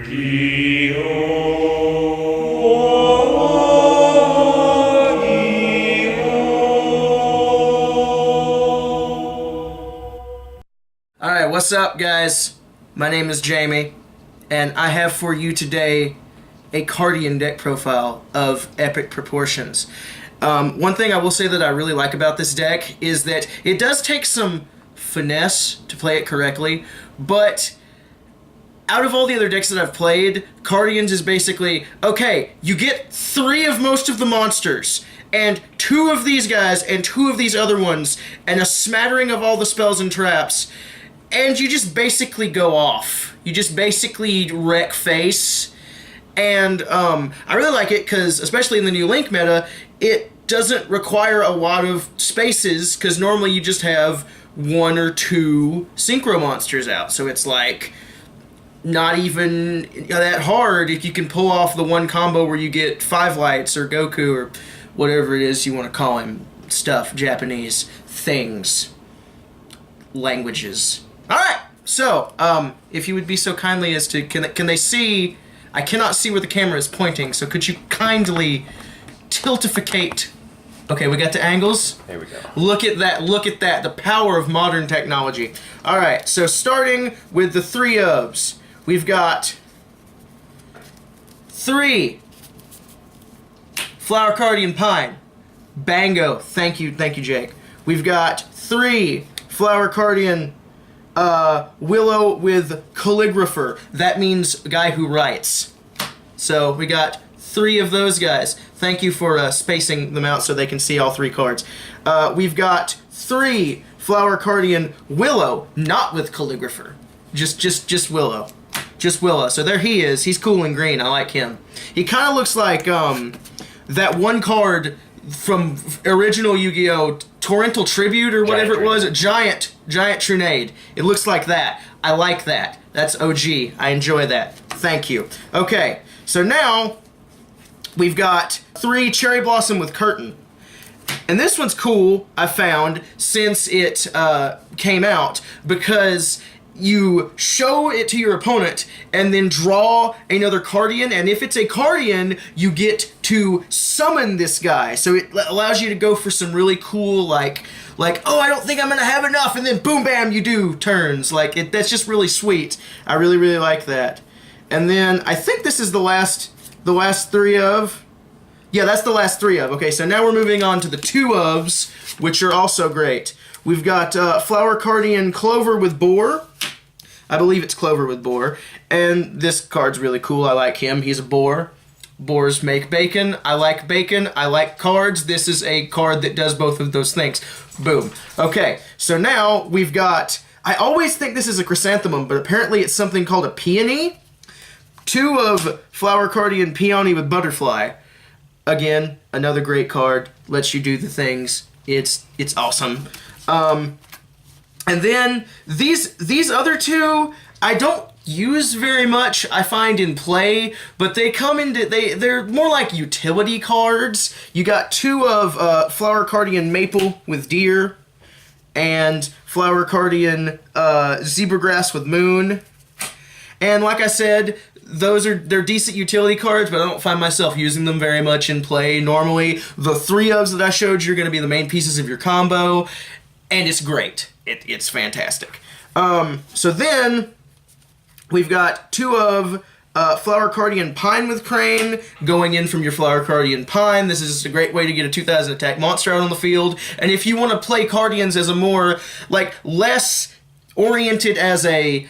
Alright, what's up guys? My name is Jamie, and I have for you today a Cardian deck profile of epic proportions. One thing I will say that I really like about this deck is that it does take some finesse to play it correctly, but out of all the other decks that I've played, Cardians is basically, okay, you get 3 of most of the monsters, and 2 of these guys, and 2 of these other ones, and a smattering of all the spells and traps, and you just basically go off. You just basically wreck face. And I really like it because, especially in the new Link meta, it doesn't require a lot of spaces because normally you just have 1 or 2 Synchro monsters out. So it's like not even that hard if you can pull off the one combo where you get 5 lights or Goku or whatever it is you want to call him. Stuff, Japanese, things, languages. Alright, so if you would be so kindly as to, can they see... I cannot see where the camera is pointing, so could you kindly tiltificate? Okay, we got the angles. There we go. Look at that, the power of modern technology. Alright, so starting with the 3 ofs, we've got 3 Flower Cardian Pine. Bango. Thank you, Jake. We've got 3 Flower Cardian Willow with Calligrapher. That means guy who writes. So we got 3 of those guys. Thank you for spacing them out so they can see all 3 cards. We've got 3 Flower Cardian Willow, not with Calligrapher. Just Willow. Just Willow. So there he is. He's cool and green. I like him. He kind of looks like that one card from original Yu-Gi-Oh! Torrential Tribute or whatever it was. Giant Trunade. It looks like that. I like that. That's OG. I enjoy that. Thank you. Okay, so now we've got 3 Cherry Blossom with Curtain. And this one's cool, I found, since it came out, because you show it to your opponent and then draw another Cardian, and if it's a Cardian, you get to summon this guy. So it allows you to go for some really cool, like, oh, I don't think I'm gonna have enough, and then boom, bam, you do turns. Like, that's just really sweet. I really, really like that. And then I think this is the last 3 of. Yeah, that's the last 3 of. Okay, so now we're moving on to the 2 ofs, which are also great. We've got Flower Cardian Clover with Boar. I believe it's Clover with Boar. And this card's really cool. I like him. He's a boar. Boars make bacon. I like bacon. I like cards. This is a card that does both of those things. Boom. Okay, so now we've got... I always think this is a chrysanthemum, but apparently it's something called a peony. 2 of Flower Cardian Peony with Butterfly. Again, another great card. Lets you do the things. It's awesome. And then these other 2, I don't use very much, I find, in play, but they come into, they're more like utility cards. You got 2 of Flower Cardian Maple with Deer, and Flower Cardian Zebra Grass with Moon. And like I said, they're decent utility cards, but I don't find myself using them very much in play. Normally, the 3 ofs that I showed you are going to be the main pieces of your combo, and it's great. It's fantastic. So then, we've got 2 of Flower Cardian Pine with Crane going in from your Flower Cardian Pine. This is a great way to get a 2,000 attack monster out on the field. And if you want to play Cardians as a more, like, less oriented as a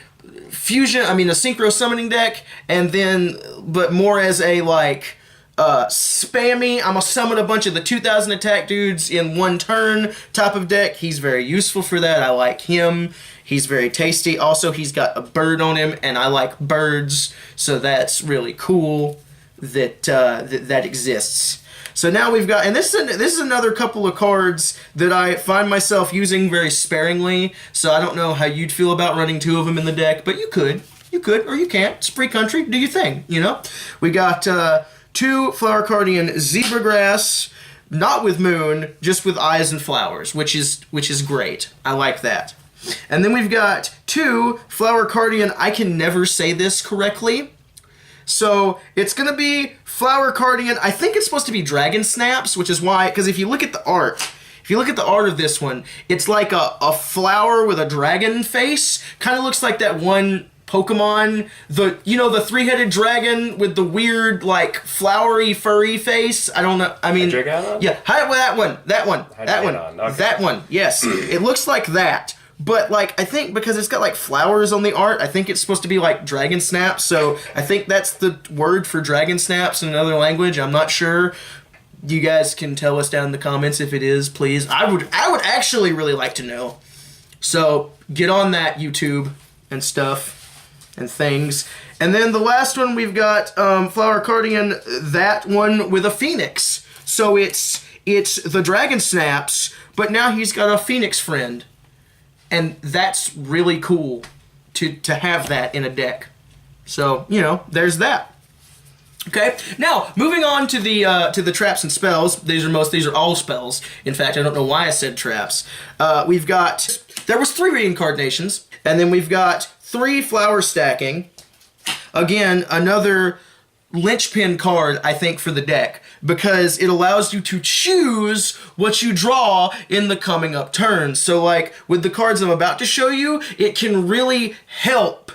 fusion, a synchro summoning deck, and then, but more as a, like, spammy, I'm gonna summon a bunch of the 2,000 attack dudes in one turn type of deck. He's very useful for that. I like him. He's very tasty. Also, he's got a bird on him, and I like birds, so that's really cool that that exists. So now we've got, and this is another couple of cards that I find myself using very sparingly, so I don't know how you'd feel about running 2 of them in the deck, but you could, or you can't. It's free country, do your thing, you know? We got 2 Flower Cardian Zebra Grass, not with Moon, just with eyes and flowers, which is great. I like that. And then we've got 2 Flower Cardian, I can never say this correctly, So it's gonna be Flower Cardian. I think it's supposed to be Dragon Snaps, which is why, because if you look at the art, of this one, it's like a flower with a dragon face. Kind of looks like that one Pokemon, the three-headed dragon with the weird, like, flowery, furry face. I don't know. I mean, yeah, that one. Yes, it looks like that. But, like, I think because it's got, like, flowers on the art, I think it's supposed to be, like, Dragon Snaps. So I think that's the word for Dragon Snaps in another language. I'm not sure. You guys can tell us down in the comments if it is, please. I would actually really like to know. So get on that, YouTube and stuff and things. And then the last one we've got Flower Cardian, that one with a phoenix. So it's the Dragon Snaps, but now he's got a phoenix friend. And that's really cool to have that in a deck. So, there's that. Okay, now moving on to the traps and spells. These are all spells. In fact, I don't know why I said traps. There was 3 reincarnations, and then we've got 3 flower stacking. Again, another linchpin card, I think, for the deck, because it allows you to choose what you draw in the coming up turns. So, like, with the cards I'm about to show you, it can really help,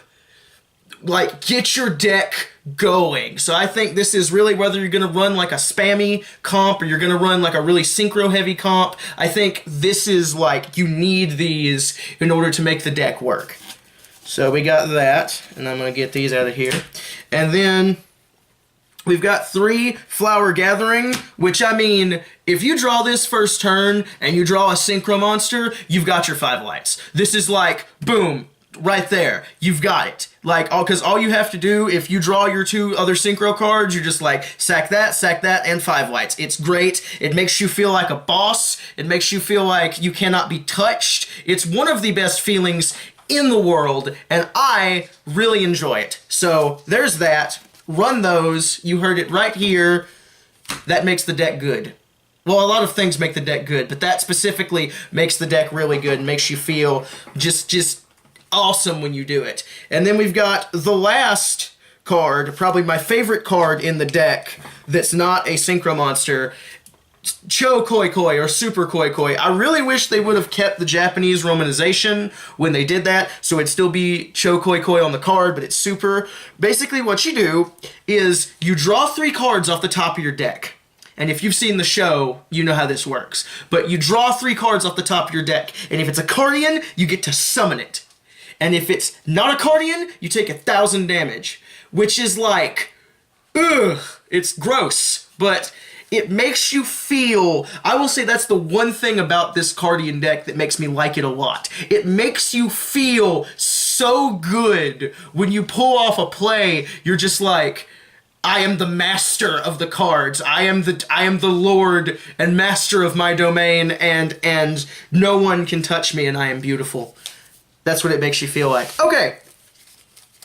like, get your deck going. So I think this is really, whether you're going to run like a spammy comp or you're going to run like a really synchro heavy comp, I think this is like, you need these in order to make the deck work. So we got that, and I'm going to get these out of here. And then we've got 3 Flower Gathering, which, I mean, if you draw this first turn and you draw a Synchro monster, you've got your 5 lights. This is like, boom, right there. You've got it. Like, because all you have to do, if you draw your 2 other Synchro cards, you're just like, sack that, and 5 lights. It's great. It makes you feel like a boss. It makes you feel like you cannot be touched. It's one of the best feelings in the world, and I really enjoy it. So, there's that. Run those. You heard it right here. That makes the deck good. Well, a lot of things make the deck good, but that specifically makes the deck really good and makes you feel just awesome when you do it. And then we've got the last card, probably my favorite card in the deck that's not a Synchro monster, Cho Koi Koi, or Super Koi Koi. I really wish they would have kept the Japanese romanization when they did that, so it'd still be Cho Koi Koi on the card, but it's Super. Basically what you do is you draw 3 cards off the top of your deck. And if you've seen the show, you know how this works. But you draw 3 cards off the top of your deck, and if it's a Cardian, you get to summon it. And if it's not a Cardian, you take 1,000 damage, which is like, ugh, it's gross, but it makes you feel, I will say that's the one thing about this Cardian deck that makes me like it a lot. It makes you feel so good when you pull off a play. You're just like, I am the master of the cards. I am the lord and master of my domain, and no one can touch me, and I am beautiful. That's what it makes you feel like. Okay,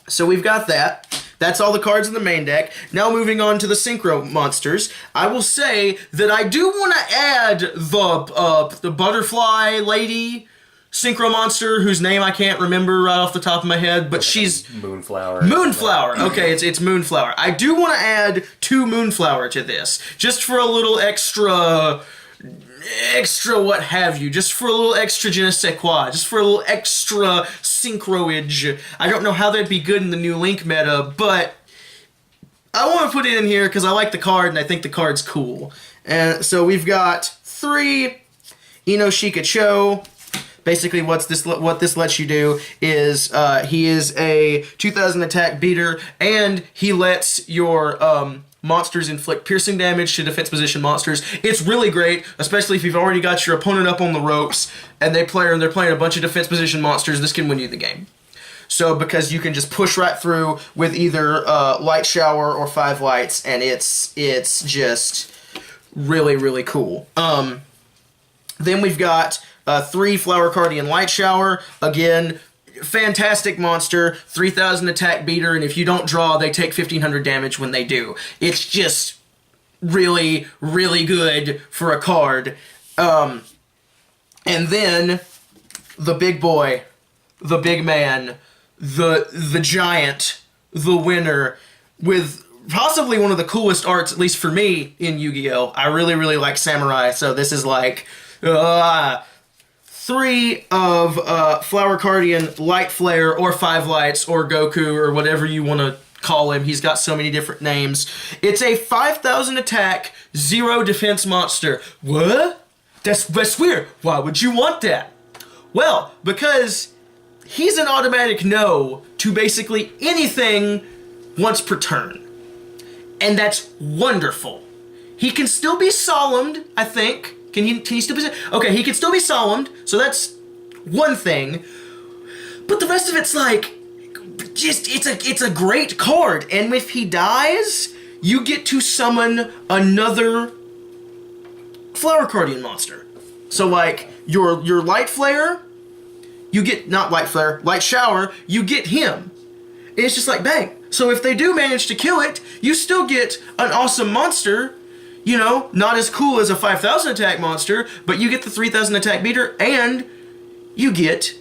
so we've got that. That's all the cards in the main deck. Now moving on to the Synchro monsters. I will say that I do want to add the butterfly lady Synchro monster, whose name I can't remember right off the top of my head, but she's... Moonflower. Moonflower! Okay, it's Moonflower. I do want to add 2 Moonflower to this, just for a little extra what have you, just for a little extra je ne sais quoi, just for a little extra synchroage. I don't know how that'd be good in the new Link meta, but I want to put it in here because I like the card and I think the card's cool. And so we've got 3 Inoshika Cho. Basically what this lets you do is he is a 2000 attack beater, and he lets your monsters inflict piercing damage to defense position monsters. It's really great, especially if you've already got your opponent up on the ropes and they're playing a bunch of defense position monsters. This can win you the game. So because you can just push right through with either light shower or 5 lights, and it's just really, really cool. Then we've got 3 Flower Cardian Light Shower. Again, fantastic monster, 3000 attack beater, and if you don't draw, they take 1500 damage when they do. It's just really, really good for a card. And then the big boy, the big man, the giant, the winner, with possibly one of the coolest arts, at least for me, in Yu-Gi-Oh! I really, really like Samurai, so this is like 3 of Flower Cardian, Light Flare, or 5 Lights, or Goku, or whatever you want to call him. He's got so many different names. It's a 5,000 attack, 0 defense monster. What? That's weird. Why would you want that? Well, because he's an automatic no to basically anything once per turn. And that's wonderful. He can still be solemned, I think. Can he still be... Okay, he can still be solemned, so that's one thing. But the rest of it's like... just, it's a great card. And if he dies, you get to summon another Flower Cardian monster. So like, your Light Flare, you get... not Light Flare, Light Shower, you get him. And it's just like, bang. So if they do manage to kill it, you still get an awesome monster. You know, not as cool as a 5,000 attack monster, but you get the 3,000 attack beater, and you get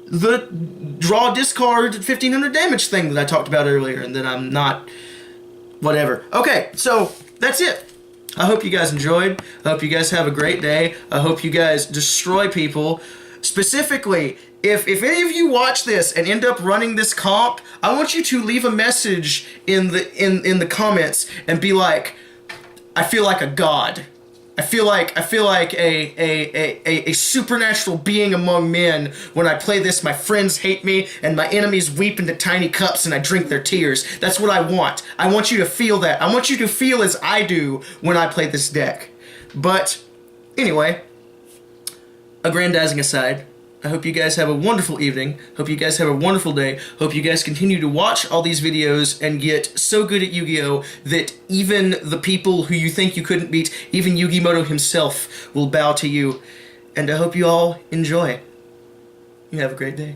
the draw, discard, 1,500 damage thing that I talked about earlier, and then I'm not... whatever. Okay, so that's it. I hope you guys enjoyed. I hope you guys have a great day. I hope you guys destroy people. Specifically, if any of you watch this and end up running this comp, I want you to leave a message in the comments and be like, I feel like a god. I feel like a supernatural being among men. When I play this, my friends hate me and my enemies weep into tiny cups and I drink their tears. That's what I want. I want you to feel that. I want you to feel as I do when I play this deck. But anyway, aggrandizing aside, I hope you guys have a wonderful evening. Hope you guys have a wonderful day. Hope you guys continue to watch all these videos and get so good at Yu-Gi-Oh! That even the people who you think you couldn't beat, even Yu-Gi-Moto himself, will bow to you. And I hope you all enjoy. You have a great day.